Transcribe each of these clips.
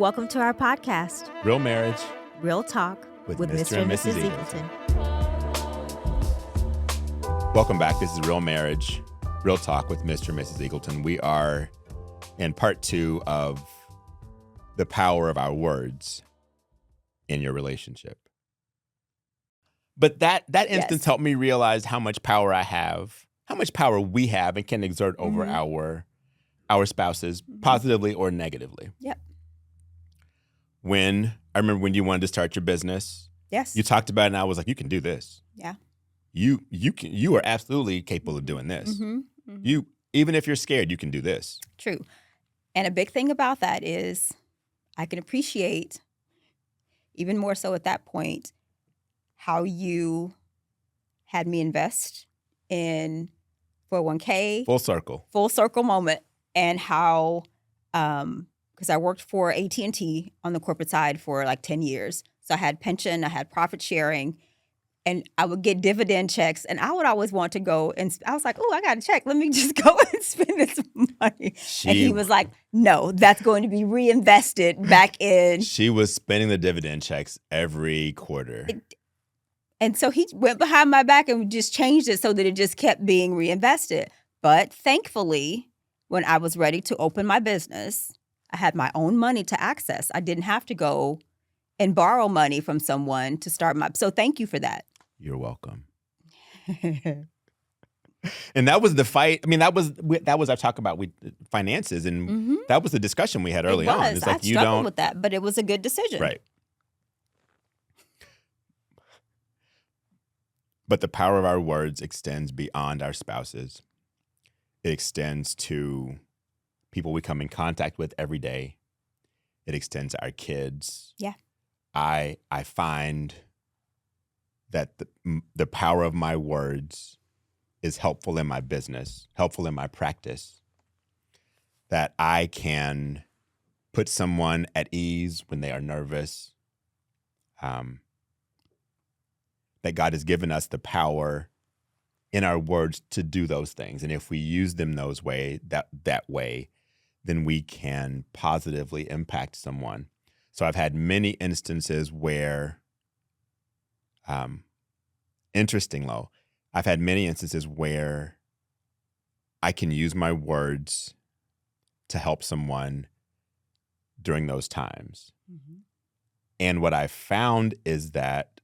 Welcome to our podcast, Real Marriage Real Talk with Mr. and Mrs. Eagleton. Welcome back. This is Real Marriage, Real Talk with Mr. and Mrs. Eagleton. We are in part 2 of the power of our words in your relationship. But that instance helped me realize how much power I have, how much power we have and can exert over our spouses, positively or negatively. Yep. I remember when you wanted to start your business. Yes. You talked about it and I was like, you can do this. Yeah. You are absolutely capable of doing this. You, even if you're scared, you can do this. True. And a big thing about that is I can appreciate, even more so at that point, how you had me invest in 401k. Full circle moment. And how, because I worked for AT&T on the corporate side for like 10 years. So I had pension, I had profit sharing, and I would get dividend checks. And I would always want to go, and I was like, oh, I got a check. Let me just go and spend this money. And he was like, no, that's going to be reinvested back in. She was spending the dividend checks every quarter. And so he went behind my back and just changed it so that it just kept being reinvested. But thankfully, when I was ready to open my business, I had my own money to access. I didn't have to go and borrow money from someone to start so thank you for that. You're welcome. And that was the fight. I mean, that was our talk about finances, and that was the discussion we had early on. It's like I struggled with that, but it was a good decision. Right. But the power of our words extends beyond our spouses. It extends to people we come in contact with every day. It extends to our kids. Yeah. I find that the power of my words is helpful in my business, helpful in my practice, that I can put someone at ease when they are nervous, that God has given us the power in our words to do those things. And if we use them that way, then we can positively impact someone. So I've had many instances where, I've had many instances where I can use my words to help someone during those times. And what I found is that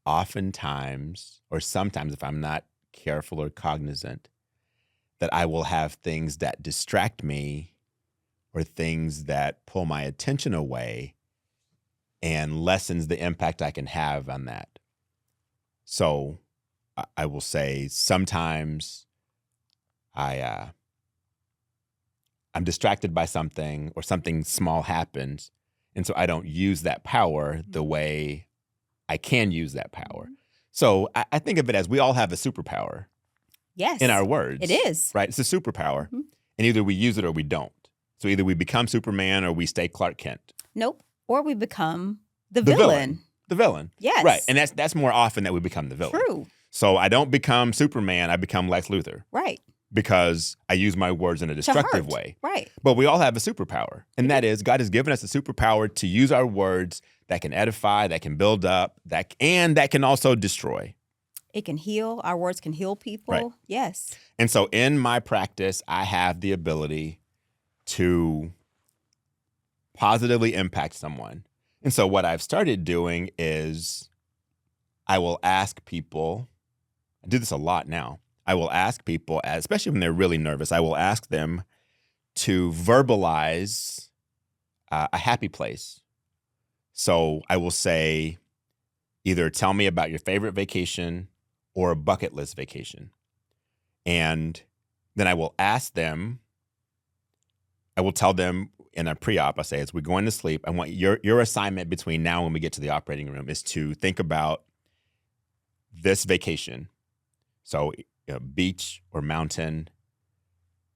oftentimes, or sometimes if I'm not careful or cognizant, that I will have things that distract me or things that pull my attention away and lessens the impact I can have on that. So I will say sometimes I'm distracted by something or something small happens, and so I don't use that power the way I can use that power. So I think of it as we all have a superpower. Yes. In our words. It is. Right? It's a superpower. And either we use it or we don't. So either we become Superman or we stay Clark Kent. Nope. Or we become the villain. The villain. Yes. Right. And that's more often that we become the villain. True. So I don't become Superman, I become Lex Luthor. Right. Because I use my words in a destructive way. Right. But we all have a superpower. And that is God has given us a superpower to use our words that can edify, that can build up, that can also destroy. It can heal. Our words can heal people. Right. Yes. And so in my practice, I have the ability to positively impact someone. And so what I've started doing is I will ask people, I do this a lot now, I will ask people, especially when they're really nervous, I will ask them to verbalize a happy place. So I will say, either tell me about your favorite vacation or a bucket list vacation. And then I will ask them, I will tell them in a pre-op, I say, as we're going to sleep, I want your assignment between now and when we get to the operating room is to think about this vacation. So beach or mountain,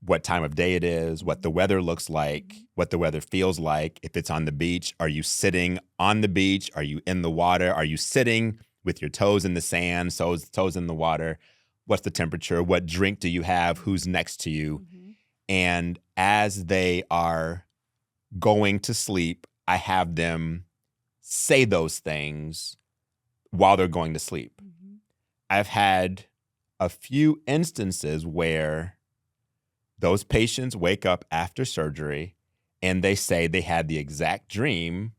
what time of day it is, what the weather looks like, what the weather feels like. If it's on the beach, are you sitting on the beach? Are you in the water? Are you sitting with your toes in the sand, toes in the water? What's the temperature? What drink do you have? Who's next to you? And as they are going to sleep, I have them say those things while they're going to sleep. Mm-hmm. I've had a few instances where those patients wake up after surgery and they say they had the exact dream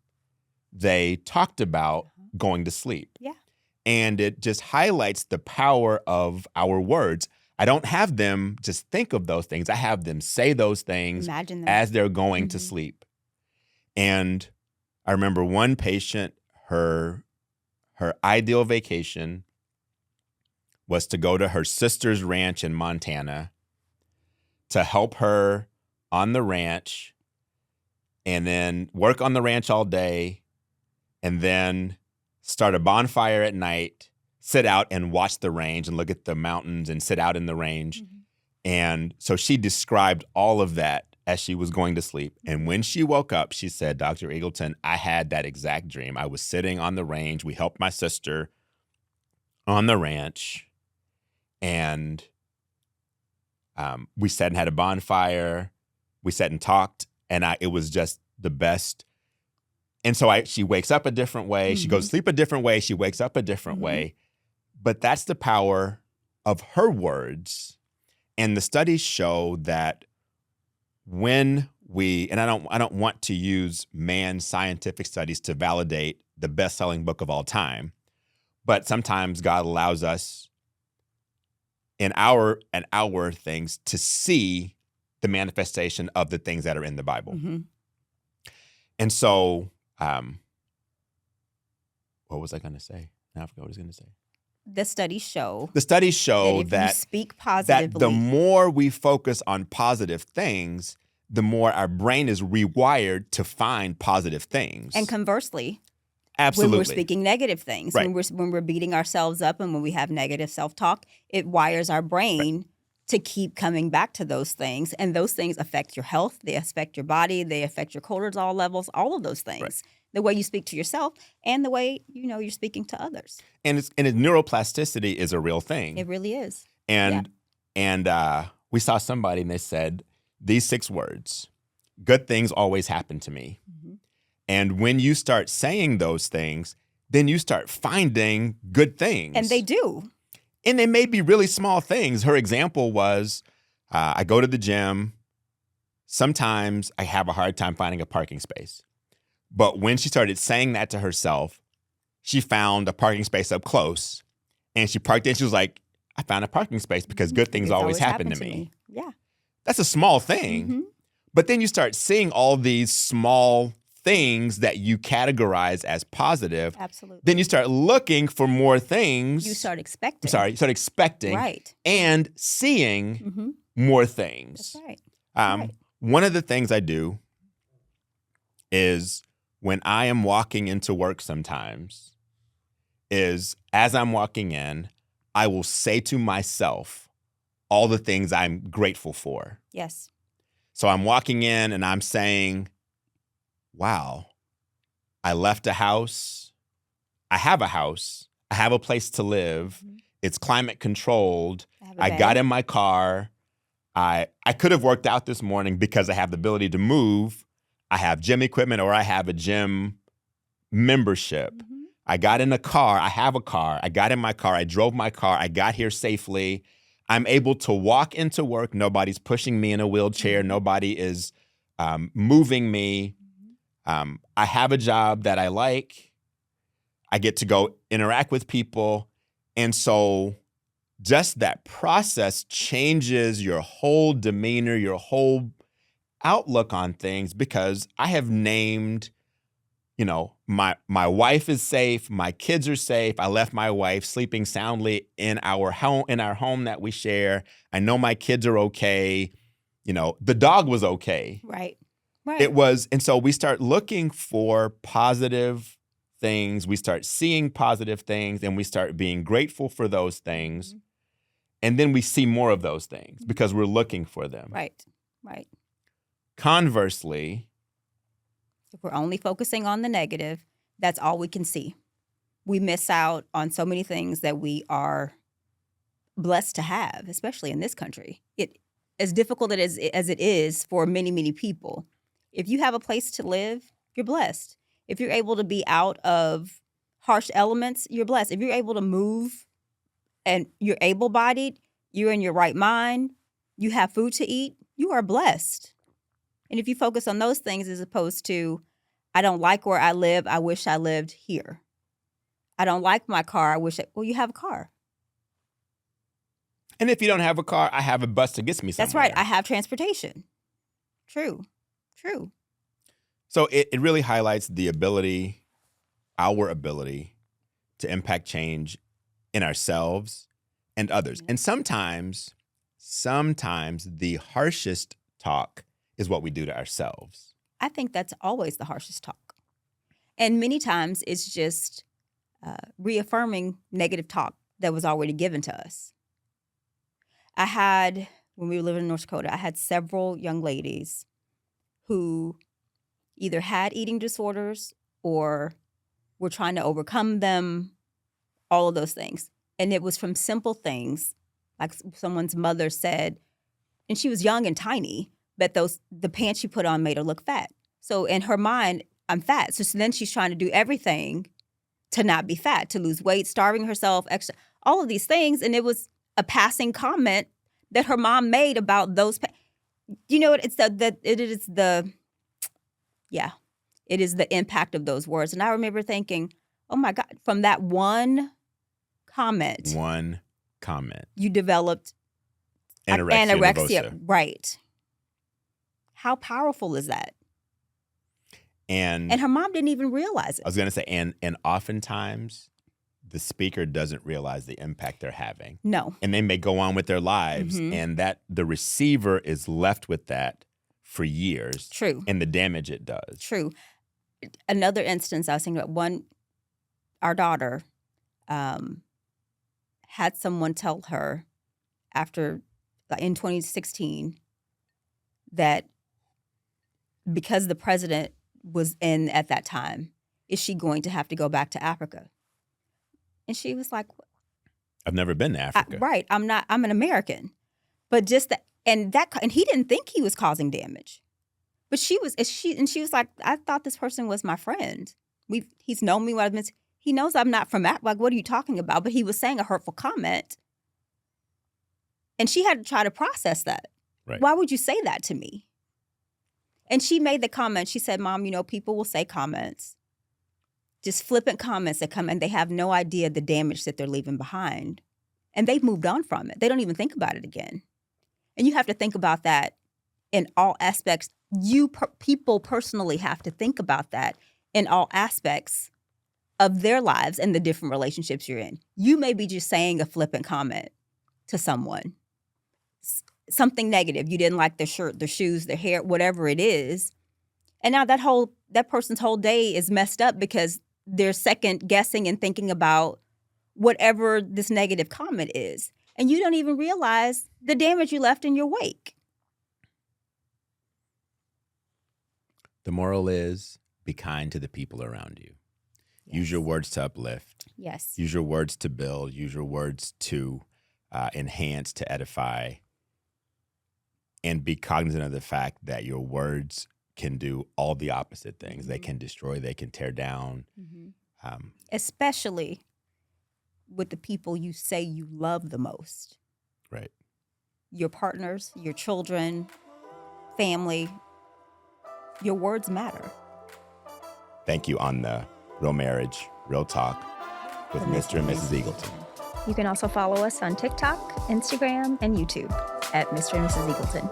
they talked about going to sleep. Yeah. And it just highlights the power of our words. I don't have them just think of those things. I have them say those things Imagine them. as they're going to sleep. And I remember one patient, her ideal vacation was to go to her sister's ranch in Montana to help her on the ranch and then work on the ranch all day and then start a bonfire at night, sit out and watch the range and look at the mountains and sit out in the range. Mm-hmm. And so she described all of that as she was going to sleep. And when she woke up, she said, Dr. Eagleton, I had that exact dream. I was sitting on the range. We helped my sister on the ranch. And we sat and had a bonfire. We sat and talked. And it was just the best. And so she wakes up a different way. She goes to sleep a different way. She wakes up a different way. But that's the power of her words. And the studies show that when and I don't want to use man's scientific studies to validate the best-selling book of all time, but sometimes God allows us in our things to see the manifestation of the things that are in the Bible. Mm-hmm. And so, what was I going to say? Now I forgot what I was going to say. The studies show that if you speak positively, that the more we focus on positive things, the more our brain is rewired to find positive things. and conversely, Absolutely. when we're speaking negative things, Right. when we're beating ourselves up and when we have negative self-talk, it wires our brain to keep coming back to those things. And those things affect your health. They affect your body. They affect your cortisol levels, all of those things. Right. The way you speak to yourself and the way, you're speaking to others. And neuroplasticity is a real thing. It really is. And we saw somebody and they said these 6 words: good things always happen to me. Mm-hmm. And when you start saying those things, then you start finding good things. And they do. And they may be really small things. Her example was, I go to the gym. Sometimes I have a hard time finding a parking space. But when she started saying that to herself, she found a parking space up close. And she parked in. She was like, I found a parking space because good things It's always happen to me. Yeah. That's a small thing. Mm-hmm. But then you start seeing all these small things that you categorize as positive. Absolutely. Then you start looking for more things. You start expecting. You start expecting. Right. And seeing Mm-hmm. more things. That's right. Right. One of the things I do is when I am walking into work sometimes is as I'm walking in, I will say to myself all the things I'm grateful for. Yes. So I'm walking in and I'm saying, wow, I left a house. I have a house. I have a place to live. Mhm. It's climate controlled. I got in my car. I could have worked out this morning because I have the ability to move. I have gym equipment or I have a gym membership. Mm-hmm. I got in a car. I have a car. I got in my car. I drove my car. I got here safely. I'm able to walk into work. Nobody's pushing me in a wheelchair. Mm-hmm. Nobody is moving me. I have a job that I like. I get to go interact with people. And so just that process changes your whole demeanor, your whole outlook on things, because I have named, my wife is safe, my kids are safe. I left my wife sleeping soundly in our home that we share. I know my kids are okay. The dog was okay. Right. Right. It was, and so we start looking for positive things. We start seeing positive things, and we start being grateful for those things. Mm-hmm. And then we see more of those things because we're looking for them. Right. Right. Conversely, If we're only focusing on the negative, that's all we can see. We miss out on so many things that we are blessed to have, especially in this country. As difficult as it is for many, many people, if you have a place to live, you're blessed. If you're able to be out of harsh elements, you're blessed. If you're able to move and you're able-bodied, you're in your right mind, you have food to eat, you are blessed. And if you focus on those things as opposed to, I don't like where I live, I wish I lived here. I don't like my car, well, you have a car. And if you don't have a car, I have a bus that gets me somewhere. That's right. I have transportation. True. So it really highlights the ability, our ability to impact change in ourselves and others. And sometimes the harshest talk is what we do to ourselves. I think that's always the harshest talk. And many times it's just reaffirming negative talk that was already given to us. When we were living in North Dakota, I had several young ladies who either had eating disorders or were trying to overcome them, all of those things. And it was from simple things, like someone's mother said, and she was young and tiny, but the pants she put on made her look fat. So in her mind, I'm fat. So then she's trying to do everything to not be fat, to lose weight, starving herself, extra, all of these things. And it was a passing comment that her mom made about those. You know what? It is the impact of those words. And I remember thinking, oh my God, from that one comment, you developed anorexia. Right. How powerful is that? And her mom didn't even realize it. I was going to say, and oftentimes the speaker doesn't realize the impact they're having. No. And they may go on with their lives, and that the receiver is left with that for years. True. And the damage it does. True. Another instance I was thinking about, our daughter had someone tell her in 2016 that because the president was in at that time, is she going to have to go back to Africa? And she was like, I've never been to Africa. Right. I'm an American. But just that, and he didn't think he was causing damage. But she was like, I thought this person was my friend. He's known me. He knows I'm not from Africa. Like, what are you talking about? But he was saying a hurtful comment. And she had to try to process that. Right. Why would you say that to me? And she made the comment. She said, Mom, people will say comments, just flippant comments that come, and they have no idea the damage that they're leaving behind. And they've moved on from it. They don't even think about it again. And you have to think about that in all aspects. People personally have to think about that in all aspects of their lives and the different relationships you're in. You may be just saying a flippant comment to someone, something negative. You didn't like their shirt, their shoes, their hair, whatever it is. And now that person's whole day is messed up because they're second guessing and thinking about whatever this negative comment is. And you don't even realize the damage you left in your wake. The moral is, be kind to the people around you. Yes. Use your words to uplift. Yes. Use your words to build. Use your words to enhance, to edify. And be cognizant of the fact that your words can do all the opposite things. They can destroy, they can tear down. Especially with the people you say you love the most. Right. Your partners, your children, family. Your words matter. Thank you on the Real Marriage, Real Talk with Mr. and Mrs. Eagleton. You can also follow us on TikTok, Instagram, and YouTube at Mr. and Mrs. Eagleton.